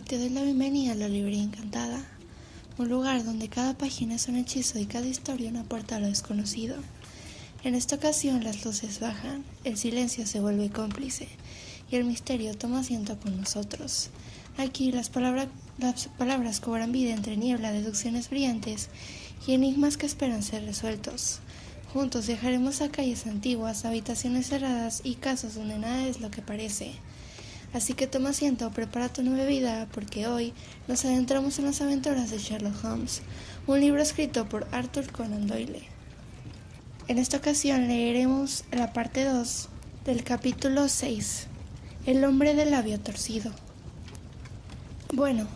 Te doy la bienvenida a la librería encantada, un lugar donde cada página es un hechizo y cada historia una puerta a lo desconocido. En esta ocasión las luces bajan, el silencio se vuelve cómplice y el misterio toma asiento con nosotros. Aquí las palabras cobran vida entre niebla, deducciones brillantes y enigmas que esperan ser resueltos. Juntos viajaremos a calles antiguas, habitaciones cerradas y casos donde nada es lo que parece. Así que toma asiento, prepara tu bebida, porque hoy nos adentramos en las aventuras de Sherlock Holmes, un libro escrito por Arthur Conan Doyle. En esta ocasión leeremos la parte 2 del capítulo 6, El hombre del labio torcido. Bueno,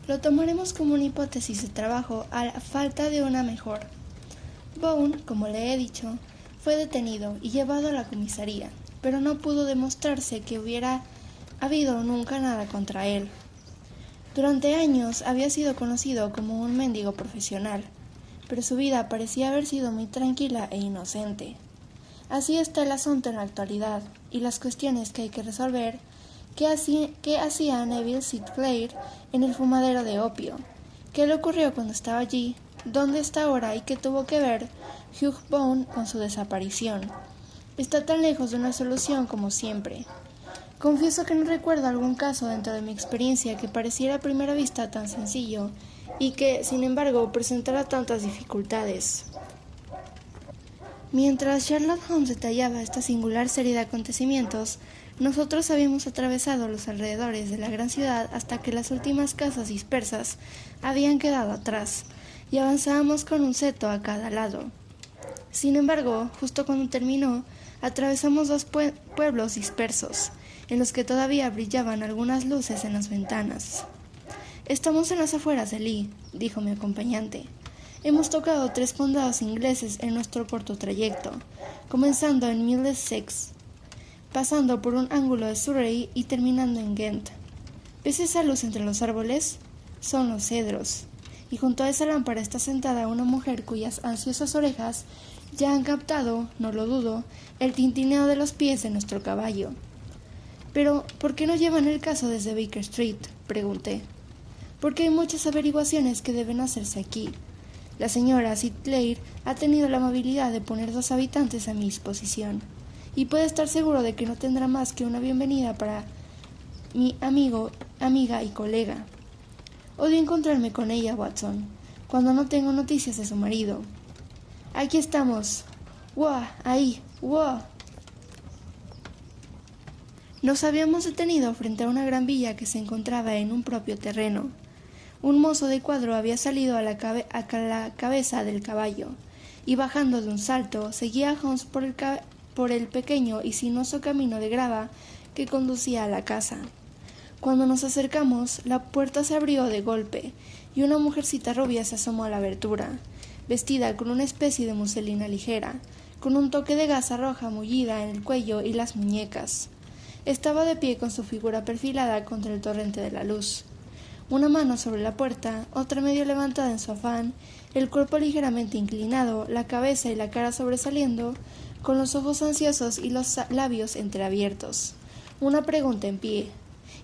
lo tomaremos como una hipótesis de trabajo a la falta de una mejor. Boone, como le he dicho, fue detenido y llevado a la comisaría, pero no pudo demostrarse que hubiera habido nunca nada contra él. Durante años había sido conocido como un mendigo profesional, pero su vida parecía haber sido muy tranquila e inocente. Así está el asunto en la actualidad, y las cuestiones que hay que resolver. ¿Qué hacía Neville St. Clair en el fumadero de opio? ¿Qué le ocurrió cuando estaba allí? ¿Dónde está ahora y qué tuvo que ver Hugh Boone con su desaparición? Está tan lejos de una solución como siempre. Confieso que no recuerdo algún caso dentro de mi experiencia que pareciera a primera vista tan sencillo y que, sin embargo, presentara tantas dificultades. Mientras Sherlock Holmes detallaba esta singular serie de acontecimientos, nosotros habíamos atravesado los alrededores de la gran ciudad hasta que las últimas casas dispersas habían quedado atrás y avanzábamos con un seto a cada lado. Sin embargo, justo cuando terminó, atravesamos dos pueblos dispersos, en los que todavía brillaban algunas luces en las ventanas. «Estamos en las afueras de Lee», dijo mi acompañante. «Hemos tocado 3 condados ingleses en nuestro corto trayecto, comenzando en Middlesex, pasando por un ángulo de Surrey y terminando en Ghent. ¿Ves esa luz entre los árboles? Son los cedros, y junto a esa lámpara está sentada una mujer cuyas ansiosas orejas ya han captado, no lo dudo, el tintineo de los pies de nuestro caballo». «Pero, ¿por qué no llevan el caso desde Baker Street?», pregunté. «Porque hay muchas averiguaciones que deben hacerse aquí. La señora St. Clair ha tenido la amabilidad de poner 2 habitantes a mi disposición, y puede estar seguro de que no tendrá más que una bienvenida para mi amiga y colega. Odio encontrarme con ella, Watson, cuando no tengo noticias de su marido. Aquí estamos. ¡Wow! Ahí. ¡Wow!». Nos habíamos detenido frente a una gran villa que se encontraba en un propio terreno. Un mozo de cuadro había salido a la cabeza del caballo, y bajando de un salto, seguía a Holmes por el pequeño y sinuoso camino de grava que conducía a la casa. Cuando nos acercamos, la puerta se abrió de golpe, y una mujercita rubia se asomó a la abertura, vestida con una especie de muselina ligera, con un toque de gasa roja mullida en el cuello y las muñecas. Estaba de pie con su figura perfilada contra el torrente de la luz. Una mano sobre la puerta, otra medio levantada en su afán, el cuerpo ligeramente inclinado, la cabeza y la cara sobresaliendo, con los ojos ansiosos y los labios entreabiertos. Una pregunta en pie.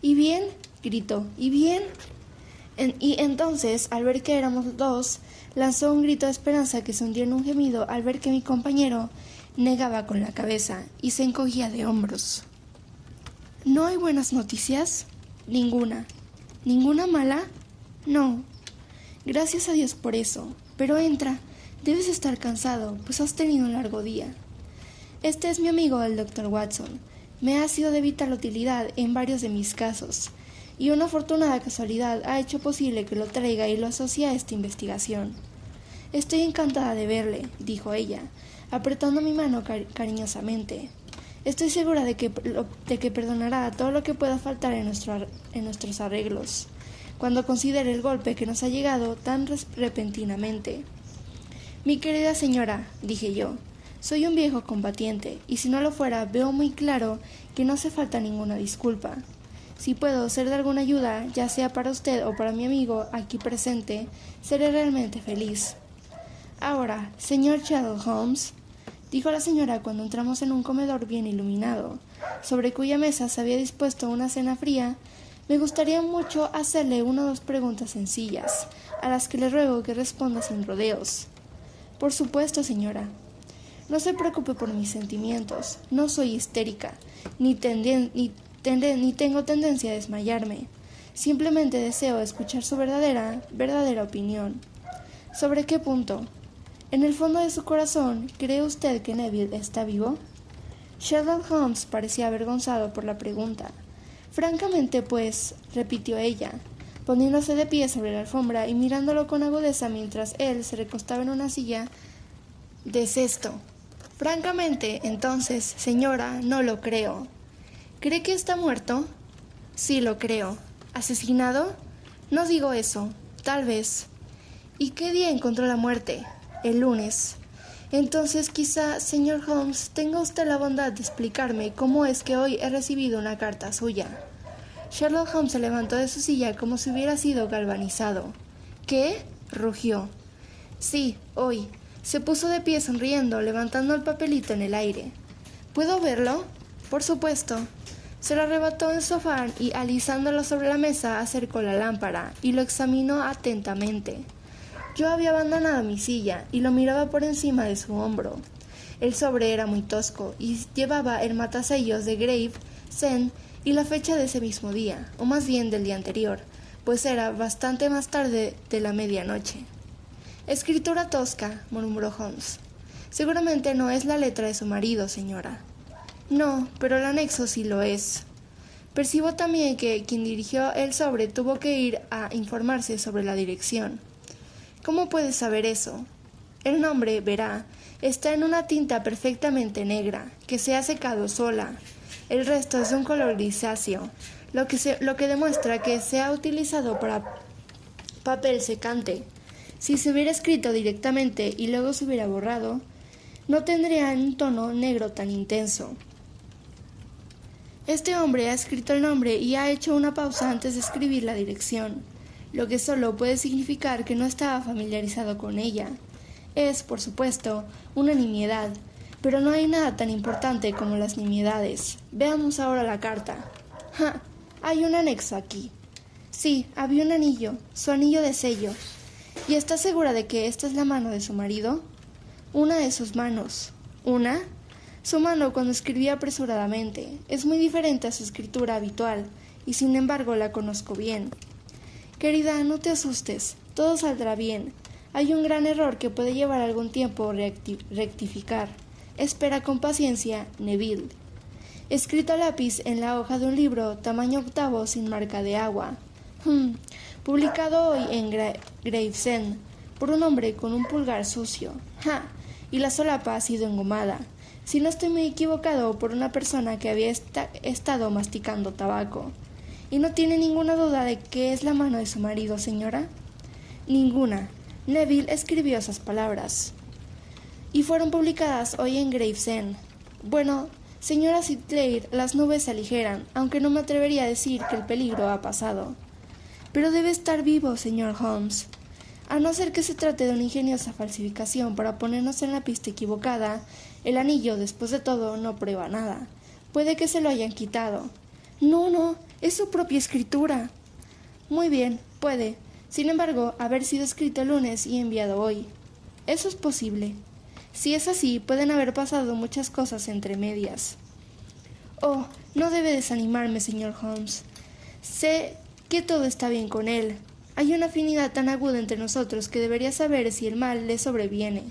«¿Y bien?», gritó. «¿Y bien?». Y entonces, al ver que éramos 2, lanzó un grito de esperanza que se hundió en un gemido al ver que mi compañero negaba con la cabeza y se encogía de hombros. «¿No hay buenas noticias?». «Ninguna». «¿Ninguna mala?». «No». «Gracias a Dios por eso. Pero entra. Debes estar cansado, pues has tenido un largo día. Este es mi amigo, el Dr. Watson. Me ha sido de vital utilidad en varios de mis casos, y una afortunada casualidad ha hecho posible que lo traiga y lo asocie a esta investigación». «Estoy encantada de verle», dijo ella, apretando mi mano cariñosamente. «Estoy segura de que perdonará todo lo que pueda faltar en nuestros arreglos, cuando considere el golpe que nos ha llegado tan repentinamente». «Mi querida señora», dije yo, «soy un viejo combatiente, y si no lo fuera, veo muy claro que no hace falta ninguna disculpa. Si puedo ser de alguna ayuda, ya sea para usted o para mi amigo aquí presente, seré realmente feliz». «Ahora, señor Sherlock Holmes», dijo la señora cuando entramos en un comedor bien iluminado, sobre cuya mesa se había dispuesto una cena fría Me gustaría mucho hacerle una o dos preguntas sencillas, a las que le ruego que responda sin rodeos. Por supuesto, señora. No se preocupe por mis sentimientos. No soy histérica, ni tengo tendencia a desmayarme. Simplemente deseo escuchar su verdadera opinión. ¿Sobre qué punto? En el fondo de su corazón, ¿cree usted que Neville está vivo? Sherlock Holmes parecía avergonzado por la pregunta. Francamente, pues, repitió ella, poniéndose de pie sobre la alfombra y mirándolo con agudeza mientras él se recostaba en una silla de cesto. Francamente, entonces, señora, no lo creo. ¿Cree que está muerto? Sí, lo creo. ¿Asesinado? No digo eso. Tal vez. ¿Y qué día encontró la muerte? El lunes. Entonces, quizá, señor Holmes, tenga usted la bondad de explicarme cómo es que hoy he recibido una carta suya. Sherlock Holmes se levantó de su silla como si hubiera sido galvanizado. ¿Qué? Rugió. Sí, hoy. Se puso de pie sonriendo, levantando el papelito en el aire. ¿Puedo verlo? Por supuesto. Se lo arrebató en el sofá y, alisándolo sobre la mesa, acercó la lámpara y lo examinó atentamente. Yo había abandonado mi silla y lo miraba por encima de su hombro. El sobre era muy tosco y llevaba el matasellos de Gravesend y la fecha de ese mismo día, o más bien del día anterior, pues era bastante más tarde de la medianoche. Escritura tosca, murmuró Holmes. Seguramente no es la letra de su marido, señora. No, pero el anexo sí lo es. Percibo también que quien dirigió el sobre tuvo que ir a informarse sobre la dirección. ¿Cómo puede saber eso? El nombre, verá, está en una tinta perfectamente negra, que se ha secado sola. El resto es de un color grisáceo, lo que demuestra que se ha utilizado para papel secante. Si se hubiera escrito directamente y luego se hubiera borrado, no tendría un tono negro tan intenso. Este hombre ha escrito el nombre y ha hecho una pausa antes de escribir la dirección, lo que solo puede significar que no estaba familiarizado con ella. Es, por supuesto, una nimiedad, pero no hay nada tan importante como las nimiedades. Veamos ahora la carta. ¡Ja! Hay un anexo aquí. Sí, había un anillo, su anillo de sello. ¿Y está segura de que esta es la mano de su marido? Una de sus manos. ¿Una? Su mano cuando escribía apresuradamente. Es muy diferente a su escritura habitual, y sin embargo la conozco bien. Querida, no te asustes. Todo saldrá bien. Hay un gran error que puede llevar algún tiempo rectificar. Espera con paciencia, Neville. Escrito a lápiz en la hoja de un libro, tamaño octavo, sin marca de agua. Publicado hoy en Gravesend, por un hombre con un pulgar sucio. ¡Ja! Y la solapa ha sido engomada. Si no estoy muy equivocado, por una persona que había estado masticando tabaco. ¿Y no tiene ninguna duda de que es la mano de su marido, señora? Ninguna. Neville escribió esas palabras. Y fueron publicadas hoy en Gravesend. Bueno, señora Sinclair, las nubes se aligeran, aunque no me atrevería a decir que el peligro ha pasado. Pero debe estar vivo, señor Holmes. A no ser que se trate de una ingeniosa falsificación para ponernos en la pista equivocada, el anillo, después de todo, no prueba nada. Puede que se lo hayan quitado. No, es su propia escritura. Muy bien, puede. Sin embargo, haber sido escrito el lunes y enviado hoy. Eso es posible. Si es así, pueden haber pasado muchas cosas entre medias. Oh, no debe desanimarme, señor Holmes. Sé que todo está bien con él. Hay una afinidad tan aguda entre nosotros que debería saber si el mal le sobreviene.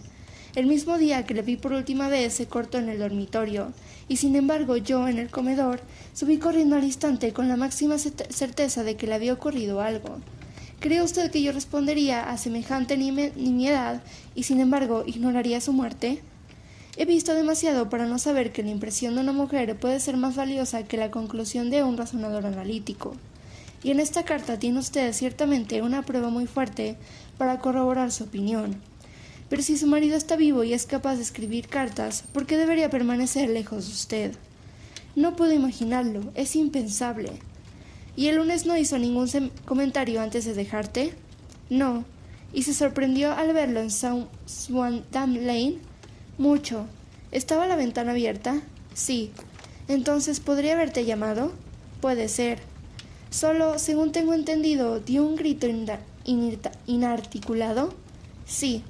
El mismo día que le vi por última vez se cortó en el dormitorio, y sin embargo yo, en el comedor, subí corriendo al instante con la máxima certeza de que le había ocurrido algo. ¿Cree usted que yo respondería a semejante nimiedad y sin embargo ignoraría su muerte? He visto demasiado para no saber que la impresión de una mujer puede ser más valiosa que la conclusión de un razonador analítico. Y en esta carta tiene usted ciertamente una prueba muy fuerte para corroborar su opinión. Pero si su marido está vivo y es capaz de escribir cartas, ¿por qué debería permanecer lejos de usted? No puedo imaginarlo, es impensable. ¿Y el lunes no hizo ningún comentario antes de dejarte? No. ¿Y se sorprendió al verlo en Swansdown Lane? Mucho. ¿Estaba la ventana abierta? Sí. Entonces, ¿podría haberte llamado? Puede ser. Solo, según tengo entendido, dio un grito inarticulado. Sí.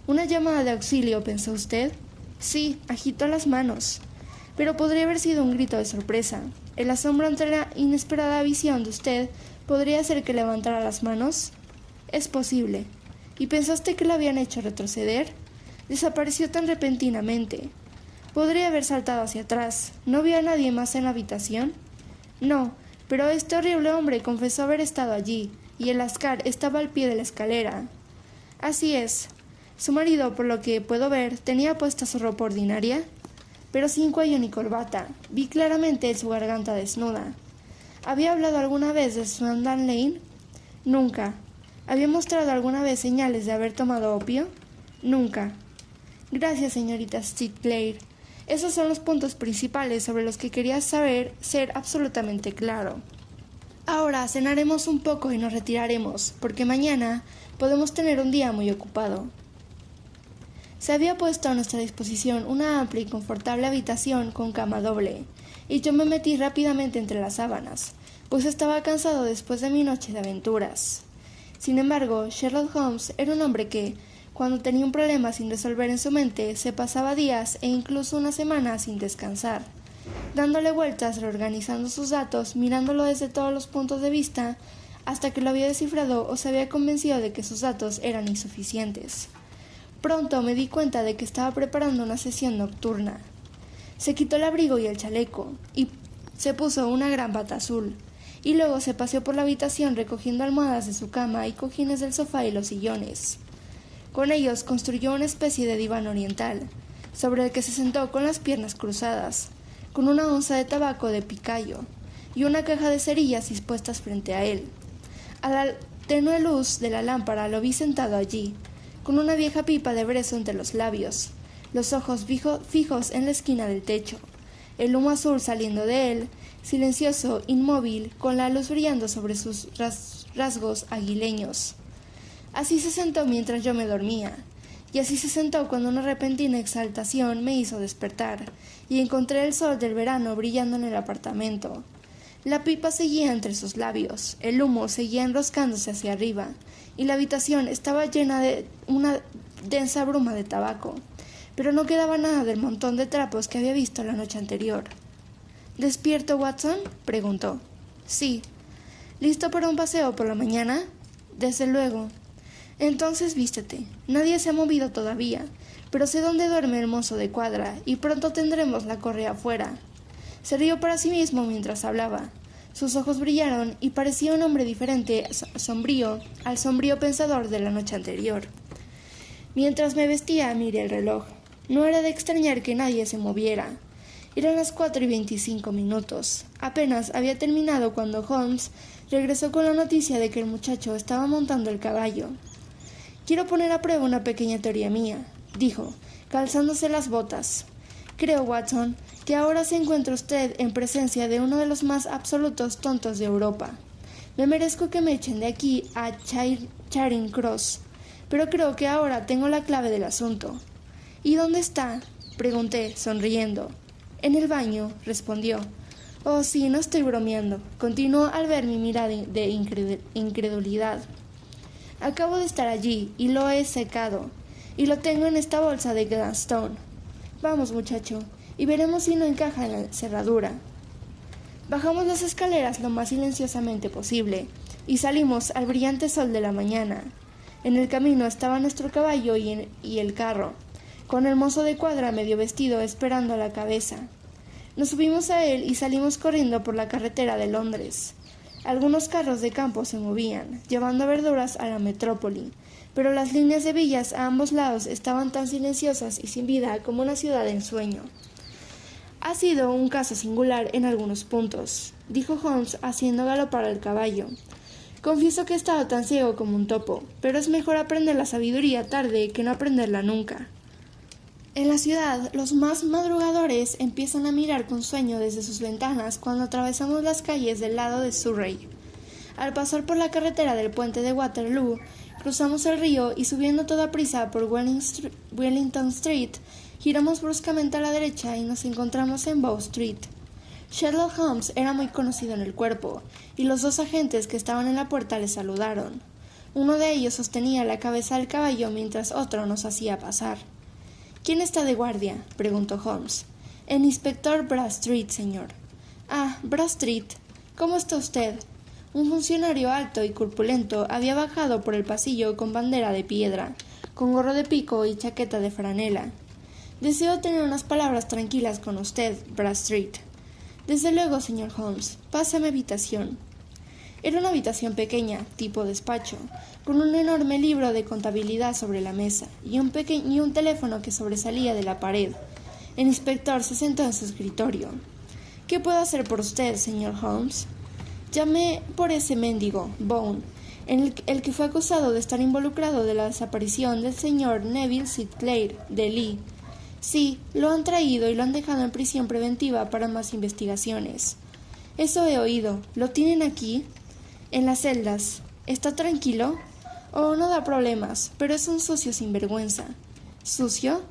¿Una llamada de auxilio, pensó usted? Sí, agitó las manos. Pero podría haber sido un grito de sorpresa. El asombro ante la inesperada visión de usted podría hacer que levantara las manos. Es posible. ¿Y pensaste que lo habían hecho retroceder? Desapareció tan repentinamente. Podría haber saltado hacia atrás. ¿No vio a nadie más en la habitación? No, pero este horrible hombre confesó haber estado allí, y el Lascar estaba al pie de la escalera. Así es. Su marido, por lo que puedo ver, tenía puesta su ropa ordinaria, pero sin cuello ni corbata. Vi claramente su garganta desnuda. ¿Había hablado alguna vez de Swindon Lane? Nunca. ¿Había mostrado alguna vez señales de haber tomado opio? Nunca. Gracias, señorita Sitclair. Esos son los puntos principales sobre los que quería ser absolutamente claro. Ahora cenaremos un poco y nos retiraremos, porque mañana podemos tener un día muy ocupado. Se había puesto a nuestra disposición una amplia y confortable habitación con cama doble, y yo me metí rápidamente entre las sábanas, pues estaba cansado después de mi noche de aventuras. Sin embargo, Sherlock Holmes era un hombre que, cuando tenía un problema sin resolver en su mente, se pasaba días e incluso una semana sin descansar, dándole vueltas, reorganizando sus datos, mirándolo desde todos los puntos de vista, hasta que lo había descifrado o se había convencido de que sus datos eran insuficientes. Pronto me di cuenta de que estaba preparando una sesión nocturna. Se quitó el abrigo y el chaleco, y se puso una gran bata azul, y luego se paseó por la habitación recogiendo almohadas de su cama y cojines del sofá y los sillones. Con ellos construyó una especie de diván oriental, sobre el que se sentó con las piernas cruzadas, con una onza de tabaco de picayo y una caja de cerillas dispuestas frente a él. A la tenue luz de la lámpara lo vi sentado allí, con una vieja pipa de brezo entre los labios, los ojos fijos en la esquina del techo, el humo azul saliendo de él, silencioso, inmóvil, con la luz brillando sobre sus rasgos aguileños. Así se sentó mientras yo me dormía, y así se sentó cuando una repentina exaltación me hizo despertar, y encontré el sol del verano brillando en el apartamento. La pipa seguía entre sus labios, el humo seguía enroscándose hacia arriba, y la habitación estaba llena de una densa bruma de tabaco, pero no quedaba nada del montón de trapos que había visto la noche anterior. ¿Despierto, Watson?, preguntó. Sí. ¿Listo para un paseo por la mañana? Desde luego. Entonces vístete. Nadie se ha movido todavía, pero sé dónde duerme el mozo de cuadra, y pronto tendremos la correa afuera. Se rió para sí mismo mientras hablaba. Sus ojos brillaron y parecía un hombre diferente, sombrío, al sombrío pensador de la noche anterior. Mientras me vestía, miré el reloj. No era de extrañar que nadie se moviera. Eran las 4:25. Apenas había terminado cuando Holmes regresó con la noticia de que el muchacho estaba montando el caballo. Quiero poner a prueba una pequeña teoría mía, dijo, calzándose las botas. Creo, Watson, que ahora se encuentra usted en presencia de uno de los más absolutos tontos de Europa. Me merezco que me echen de aquí a Charing Cross, pero creo que ahora tengo la clave del asunto. ¿Y dónde está?, pregunté, sonriendo. En el baño, respondió. Oh, sí, no estoy bromeando, continuó al ver mi mirada de incredulidad. Acabo de estar allí, y lo he secado, y lo tengo en esta bolsa de Gladstone. Vamos, muchacho, y veremos si no encaja en la cerradura. Bajamos las escaleras lo más silenciosamente posible, y salimos al brillante sol de la mañana. En el camino estaba nuestro caballo y el carro, con el mozo de cuadra medio vestido esperando a la cabeza. Nos subimos a él y salimos corriendo por la carretera de Londres. Algunos carros de campo se movían, llevando verduras a la metrópoli, pero las líneas de villas a ambos lados estaban tan silenciosas y sin vida como una ciudad en sueño. Ha sido un caso singular en algunos puntos, dijo Holmes haciendo galopar al caballo. Confieso que he estado tan ciego como un topo, pero es mejor aprender la sabiduría tarde que no aprenderla nunca. En la ciudad, los más madrugadores empiezan a mirar con sueño desde sus ventanas cuando atravesamos las calles del lado de Surrey. Al pasar por la carretera del puente de Waterloo, cruzamos el río y subiendo toda prisa por Wellington Street, giramos bruscamente a la derecha y nos encontramos en Bow Street. Sherlock Holmes era muy conocido en el cuerpo, y los dos agentes que estaban en la puerta le saludaron. Uno de ellos sostenía la cabeza del caballo mientras otro nos hacía pasar. —¿Quién está de guardia? —preguntó Holmes. —El inspector Bradstreet, señor. —Ah, Bradstreet. ¿Cómo está usted? Un funcionario alto y corpulento había bajado por el pasillo con bandera de piedra, con gorro de pico y chaqueta de franela. —Deseo tener unas palabras tranquilas con usted, Bradstreet. —Desde luego, señor Holmes. Pase a mi habitación. Era una habitación pequeña, tipo despacho, con un enorme libro de contabilidad sobre la mesa y un teléfono que sobresalía de la pared. El inspector se sentó en su escritorio. —¿Qué puedo hacer por usted, señor Holmes? —Llamé por ese mendigo, Bone, el que fue acusado de estar involucrado de la desaparición del señor Neville Sinclair, de Lee. Sí, lo han traído y lo han dejado en prisión preventiva para más investigaciones. —Eso he oído. ¿Lo tienen aquí? —En las celdas. ¿Está tranquilo? —Oh, no da problemas, pero es un sucio sinvergüenza. —¿Sucio?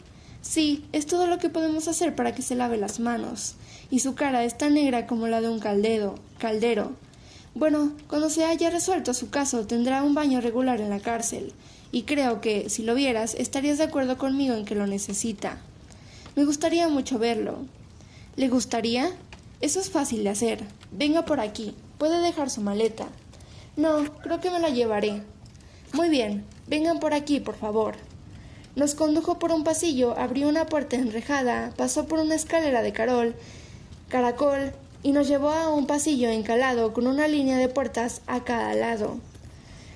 Sí, es todo lo que podemos hacer para que se lave las manos. Y su cara es tan negra como la de un caldero. Bueno, cuando se haya resuelto su caso tendrá un baño regular en la cárcel. Y creo que, si lo vieras, estarías de acuerdo conmigo en que lo necesita. —Me gustaría mucho verlo. —¿Le gustaría? Eso es fácil de hacer. Venga por aquí. Puede dejar su maleta. —No, creo que me la llevaré. —Muy bien. Vengan por aquí, por favor. Nos condujo por un pasillo, abrió una puerta enrejada, pasó por una escalera de caracol y nos llevó a un pasillo encalado con una línea de puertas a cada lado.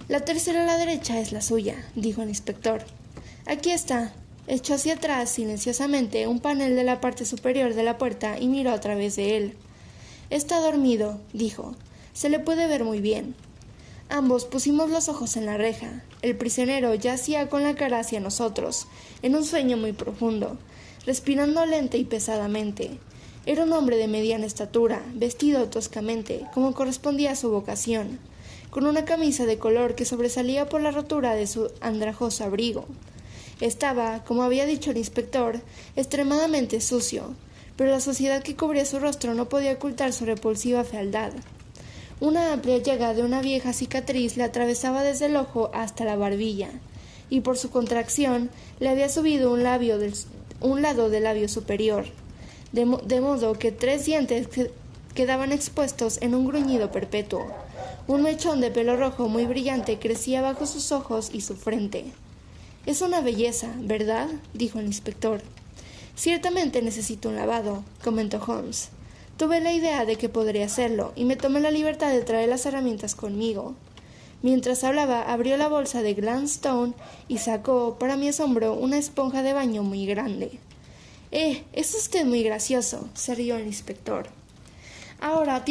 —La tercera a la derecha es la suya —dijo el inspector. —Aquí está. Echó hacia atrás silenciosamente un panel de la parte superior de la puerta y miró a través de él. —Está dormido —dijo—. Se le puede ver muy bien. Ambos pusimos los ojos en la reja. El prisionero yacía con la cara hacia nosotros, en un sueño muy profundo, respirando lenta y pesadamente. Era un hombre de mediana estatura, vestido toscamente, como correspondía a su vocación, con una camisa de color que sobresalía por la rotura de su andrajoso abrigo. Estaba, como había dicho el inspector, extremadamente sucio, pero la suciedad que cubría su rostro no podía ocultar su repulsiva fealdad. Una amplia llaga de una vieja cicatriz le atravesaba desde el ojo hasta la barbilla, y por su contracción le había subido un lado del labio superior, de modo que 3 dientes quedaban expuestos en un gruñido perpetuo. Un mechón de pelo rojo muy brillante crecía bajo sus ojos y su frente. —Es una belleza, ¿verdad? —dijo el inspector. —Ciertamente necesito un lavado —comentó Holmes. Tuve la idea de que podría hacerlo, y me tomé la libertad de traer las herramientas conmigo. Mientras hablaba, abrió la bolsa de Gladstone y sacó, para mi asombro, una esponja de baño muy grande. Es usted muy gracioso —se rió el inspector. Ahora,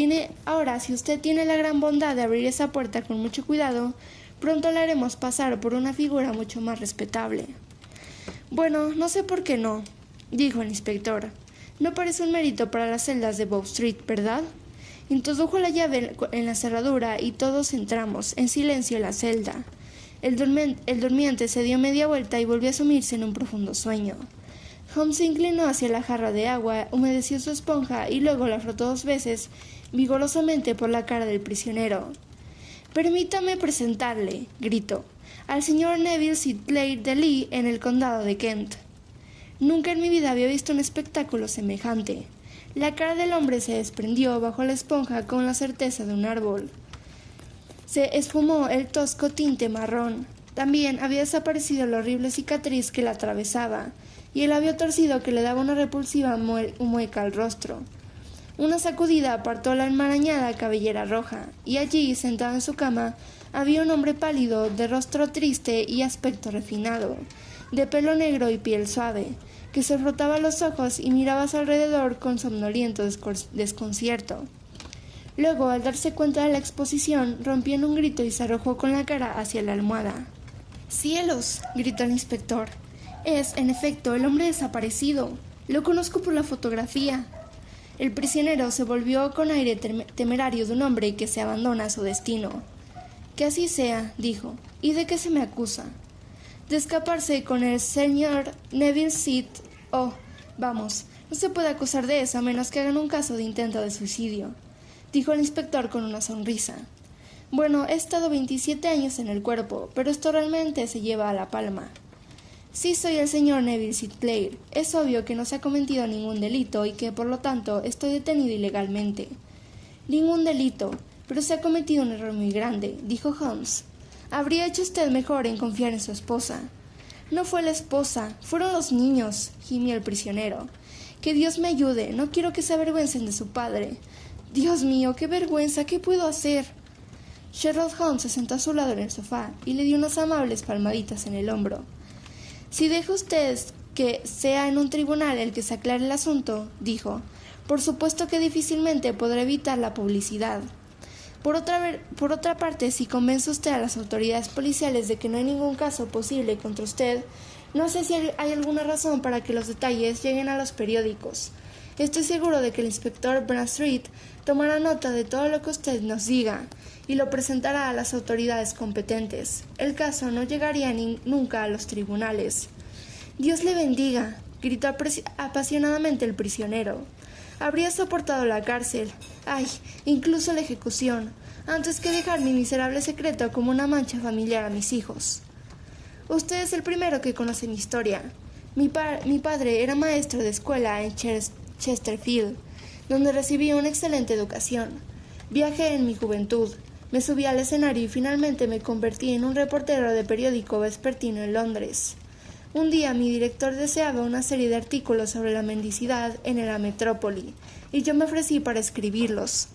si usted tiene la gran bondad de abrir esa puerta con mucho cuidado, pronto la haremos pasar por una figura mucho más respetable. —Bueno, no sé por qué no —dijo el inspector—. No parece un mérito para las celdas de Bow Street, ¿verdad? Introdujo la llave en la cerradura y todos entramos, en silencio, en la celda. El durmiente se dio media vuelta y volvió a sumirse en un profundo sueño. Holmes se inclinó hacia la jarra de agua, humedeció su esponja y luego la frotó 2 veces vigorosamente por la cara del prisionero. —Permítame presentarle —gritó— al señor Neville Sinclair de Lee en el condado de Kent. Nunca en mi vida había visto un espectáculo semejante. La cara del hombre se desprendió bajo la esponja con la certeza de un árbol. Se esfumó el tosco tinte marrón. También había desaparecido la horrible cicatriz que la atravesaba y el labio torcido que le daba una repulsiva mueca al rostro. Una sacudida apartó la enmarañada cabellera roja, y allí, sentado en su cama, había un hombre pálido, de rostro triste y aspecto refinado, de pelo negro y piel suave, que se frotaba los ojos y miraba a su alrededor con somnoliento desconcierto. Luego, al darse cuenta de la exposición, rompió en un grito y se arrojó con la cara hacia la almohada. —¡Cielos! —gritó el inspector. —Es, en efecto, el hombre desaparecido. Lo conozco por la fotografía. El prisionero se volvió con aire temerario de un hombre que se abandona a su destino. —Que así sea —dijo—. ¿Y de qué se me acusa? —De escaparse con el señor Neville Sid. Oh, vamos, No se puede acusar de eso a menos que hagan un caso de intento de suicidio, dijo el inspector con una sonrisa. Bueno, he estado 27 años en el cuerpo, pero esto realmente se lleva a la palma. Sí, soy el señor Neville Sinclair. Es obvio que no se ha cometido ningún delito y que, por lo tanto, estoy detenido ilegalmente. Ningún delito, pero se ha cometido un error muy grande, dijo Holmes. Habría hecho usted mejor en confiar en su esposa. No fue la esposa, fueron los niños, gimió el prisionero. Que Dios me ayude, no quiero que se avergüencen de su padre. Dios mío, qué vergüenza, ¿qué puedo hacer? Sherlock Holmes se sentó a su lado en el sofá y le dio unas amables palmaditas en el hombro. Si deja usted que sea en un tribunal el que se aclare el asunto, dijo, por supuesto que difícilmente podrá evitar la publicidad. Por otra parte, si convence usted a las autoridades policiales de que no hay ningún caso posible contra usted, no sé si hay alguna razón para que los detalles lleguen a los periódicos. Estoy seguro de que el inspector Bradstreet tomará nota de todo lo que usted nos diga y lo presentará a las autoridades competentes. El caso no llegaría nunca a los tribunales. Dios le bendiga, gritó apasionadamente el prisionero. Habría soportado la cárcel, incluso la ejecución, antes que dejar mi miserable secreto como una mancha familiar a mis hijos. Usted es el primero que conoce mi historia. Mi padre era maestro de escuela en Chesterfield, donde recibí una excelente educación. Viajé en mi juventud, me subí al escenario y finalmente me convertí en un reportero de periódico vespertino en Londres. Un día mi director deseaba una serie de artículos sobre la mendicidad en la metrópoli, y yo me ofrecí para escribirlos.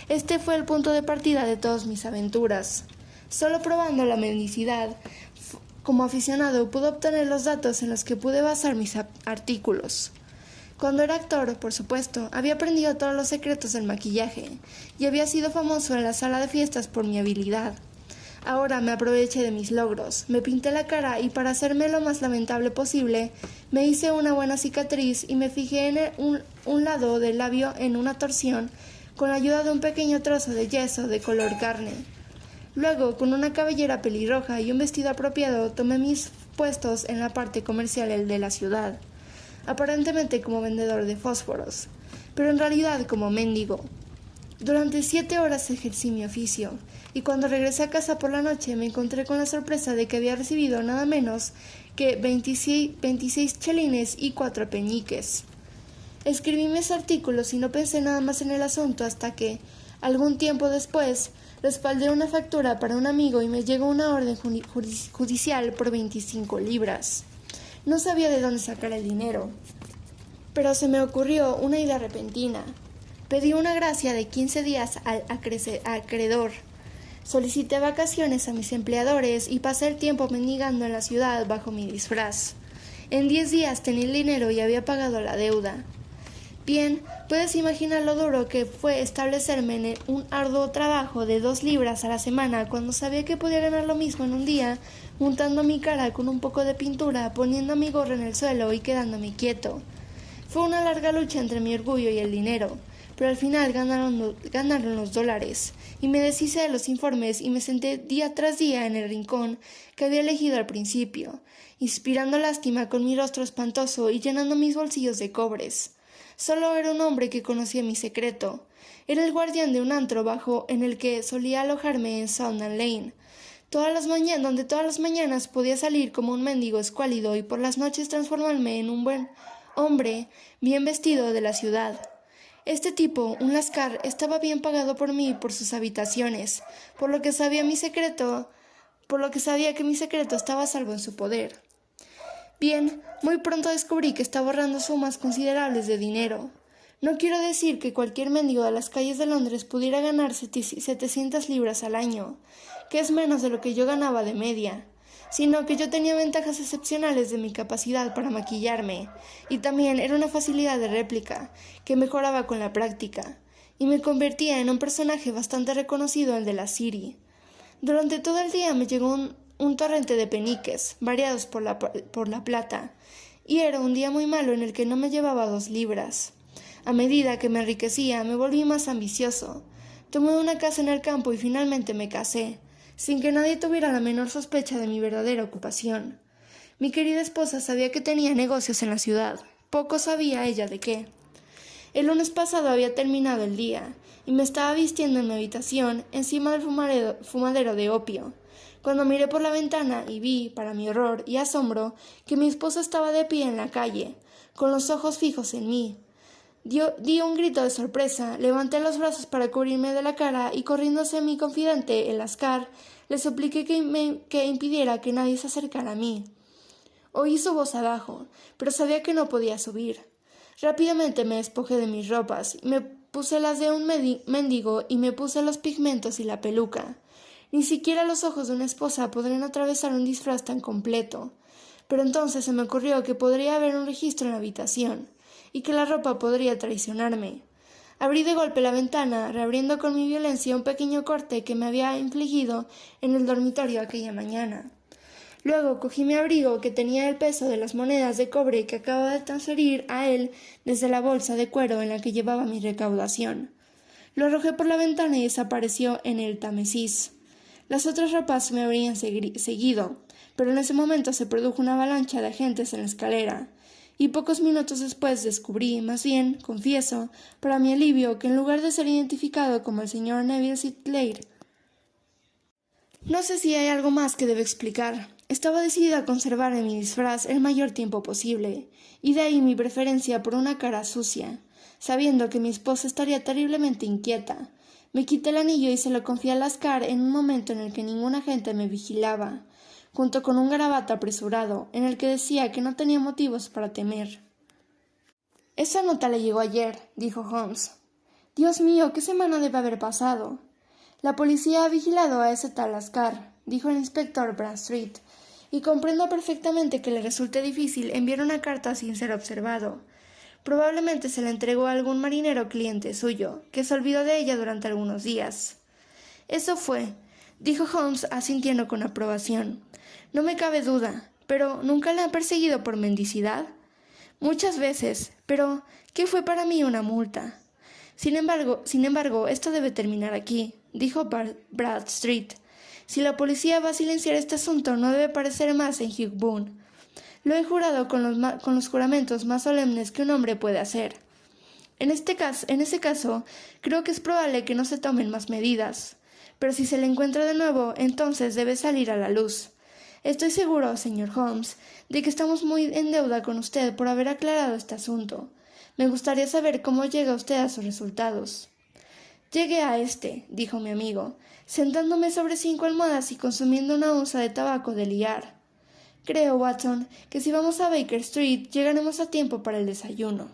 Este fue el punto de partida de todas mis aventuras. Solo probando la mendicidad, como aficionado, pude obtener los datos en los que pude basar mis artículos. Cuando era actor, por supuesto, había aprendido todos los secretos del maquillaje y había sido famoso en la sala de fiestas por mi habilidad. Ahora me aproveché de mis logros, me pinté la cara y para hacerme lo más lamentable posible, me hice una buena cicatriz y me fijé en un lado del labio en una torsión con la ayuda de un pequeño trozo de yeso de color carne. Luego, con una cabellera pelirroja y un vestido apropiado, tomé mis puestos en la parte comercial de la ciudad, aparentemente como vendedor de fósforos, pero en realidad como mendigo. Durante 7 horas ejercí mi oficio, y cuando regresé a casa por la noche me encontré con la sorpresa de que había recibido nada menos que 26 chelines y 4 peñiques. Escribí mis artículos y no pensé nada más en el asunto hasta que, algún tiempo después, respaldé una factura para un amigo y me llegó una orden judicial por 25 libras. No sabía de dónde sacar el dinero, pero se me ocurrió una idea repentina. Pedí una gracia de 15 días al acreedor. Solicité vacaciones a mis empleadores y pasé el tiempo mendigando en la ciudad bajo mi disfraz. En 10 días tenía el dinero y había pagado la deuda. Bien, puedes imaginar lo duro que fue establecerme en un arduo trabajo de 2 libras a la semana cuando sabía que podía ganar lo mismo en un día, untando mi cara con un poco de pintura, poniendo mi gorro en el suelo y quedándome quieto. Fue una larga lucha entre mi orgullo y el dinero, pero al final ganaron los dólares, y me deshice de los informes y me senté día tras día en el rincón que había elegido al principio, inspirando lástima con mi rostro espantoso y llenando mis bolsillos de cobres. Solo era un hombre que conocía mi secreto. Era el guardián de un antro bajo en el que solía alojarme en Southern Lane, donde todas las mañanas podía salir como un mendigo escuálido y por las noches transformarme en un buen hombre bien vestido de la ciudad. Este tipo, un lascar, estaba bien pagado por mí y por sus habitaciones, por lo que sabía que mi secreto estaba a salvo en su poder. Bien, muy pronto descubrí que estaba ahorrando sumas considerables de dinero. No quiero decir que cualquier mendigo de las calles de Londres pudiera ganar 700 libras al año, que es menos de lo que yo ganaba de media, sino que yo tenía ventajas excepcionales de mi capacidad para maquillarme, y también era una facilidad de réplica, que mejoraba con la práctica, y me convertía en un personaje bastante reconocido en de la City. Durante todo el día me llegó un torrente de peniques, variados por la plata, y era un día muy malo en el que no me llevaba 2 libras. A medida que me enriquecía, me volví más ambicioso. Tomé una casa en el campo y finalmente me casé, sin que nadie tuviera la menor sospecha de mi verdadera ocupación. Mi querida esposa sabía que tenía negocios en la ciudad. poco sabía ella de qué. El lunes pasado había terminado el día, y me estaba vistiendo en mi habitación, encima del fumadero de opio, cuando miré por la ventana y vi, para mi horror y asombro, que mi esposo estaba de pie en la calle, con los ojos fijos en mí. Di un grito de sorpresa, levanté los brazos para cubrirme de la cara y corriendo hacia mi confidente, el Lascar, le supliqué que impidiera que nadie se acercara a mí. Oí su voz abajo, pero sabía que no podía subir. Rápidamente me despojé de mis ropas, me puse las de un mendigo y me puse los pigmentos y la peluca. Ni siquiera los ojos de una esposa podrían atravesar un disfraz tan completo. Pero entonces se me ocurrió que podría haber un registro en la habitación, y que la ropa podría traicionarme. Abrí de golpe la ventana, reabriendo con mi violencia un pequeño corte que me había infligido en el dormitorio aquella mañana. Luego cogí mi abrigo, que tenía el peso de las monedas de cobre que acababa de transferir a él desde la bolsa de cuero en la que llevaba mi recaudación. Lo arrojé por la ventana y desapareció en el Támesis. Las otras ropas me habrían seguido, pero en ese momento se produjo una avalancha de agentes en la escalera, y pocos minutos después descubrí, más bien, confieso, para mi alivio, que en lugar de ser identificado como el señor Neville Sinclair. No sé si hay algo más que debo explicar. Estaba decidida a conservar en mi disfraz el mayor tiempo posible, y de ahí mi preferencia por una cara sucia, sabiendo que mi esposa estaría terriblemente inquieta. Me quité el anillo y se lo confié a Lascar en un momento en el que ningún agente me vigilaba, junto con un garabato apresurado, en el que decía que no tenía motivos para temer. «Esa nota le llegó ayer», dijo Holmes. «Dios mío, ¿qué semana debe haber pasado?» «La policía ha vigilado a ese tal Lascar», dijo el inspector Bradstreet, «y comprendo perfectamente que le resulte difícil enviar una carta sin ser observado. Probablemente se la entregó a algún marinero cliente suyo, que se olvidó de ella durante algunos días». «Eso fue», dijo Holmes asintiendo con aprobación. «No me cabe duda, pero ¿nunca la han perseguido por mendicidad?» «Muchas veces, pero ¿qué fue para mí una multa?» Sin embargo, esto debe terminar aquí», dijo Bradstreet. «Si la policía va a silenciar este asunto, no debe parecer más en Hugh Boone. Lo he jurado con los juramentos más solemnes que un hombre puede hacer. En ese caso, creo que es probable que no se tomen más medidas. Pero si se le encuentra de nuevo, entonces debe salir a la luz. Estoy seguro, señor Holmes, de que estamos muy en deuda con usted por haber aclarado este asunto. Me gustaría saber cómo llega usted a sus resultados». «Llegué a dijo mi amigo, sentándome sobre 5 almohadas y consumiendo una onza de tabaco de liar. Creo, Watson, que si vamos a Baker Street llegaremos a tiempo para el desayuno».